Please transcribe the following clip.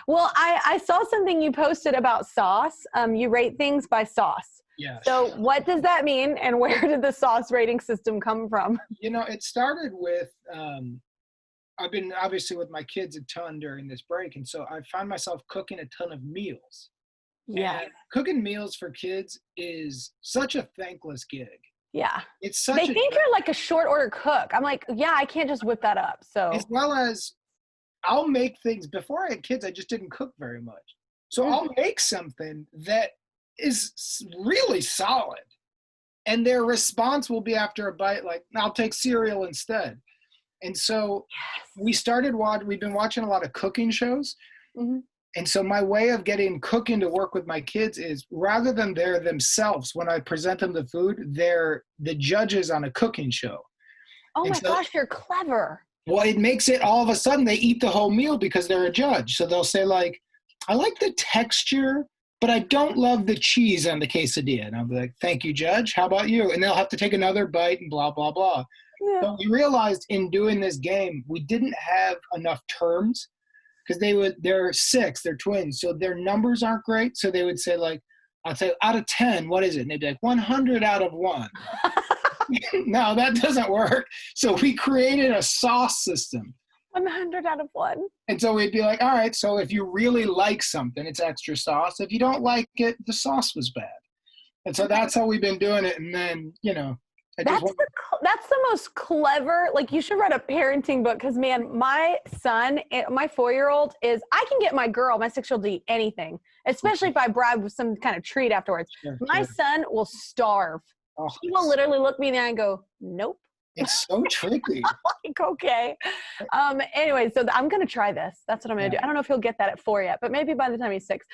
Well, I saw something you posted about sauce. You rate things by sauce. Yeah. So what does that mean, and where did the sauce rating system come from? It started with, I've been obviously with my kids a ton during this break. And so I find myself cooking a ton of meals. Yeah. And cooking meals for kids is such a thankless gig. Yeah. It's They think you're like a short order cook. I'm like, yeah, I can't just whip that up. So as well as I'll make things. Before I had kids, I just didn't cook very much. So I'll make something that is really solid. And their response will be after a bite, like, I'll take cereal instead. And so we've been watching a lot of cooking shows. Mm-hmm. And so my way of getting cooking to work with my kids is, rather than they're themselves, when I present them the food, they're the judges on a cooking show. Oh my gosh, you're clever. Well, it makes it all of a sudden they eat the whole meal because they're a judge. So they'll say, like, I like the texture, but I don't love the cheese on the quesadilla. And I'll be like, thank you, judge. How about you? And they'll have to take another bite and blah, blah, blah. Yeah. But we realized in doing this game, we didn't have enough terms, because they're 6, they're twins. So their numbers aren't great. So they would say, like, I'd say, out of 10, what is it? And they'd be like, 100 out of 1. No, that doesn't work. So we created a sauce system. 100 out of 1. And so we'd be like, all right, so if you really like something, it's extra sauce. If you don't like it, the sauce was bad. And so that's how we've been doing it. And then, that's the most clever, like, you should write a parenting book, because, man, my son, my 4-year-old I can get my 6-year-old to eat anything, especially if I bribe with some kind of treat afterwards. My son will starve. Oh, he will literally look me in the eye and go, nope. It's so tricky. Like, okay. Anyway, so I'm going to try this. That's what I'm going to do. I don't know if he'll get that at 4 yet, but maybe by the time he's 6.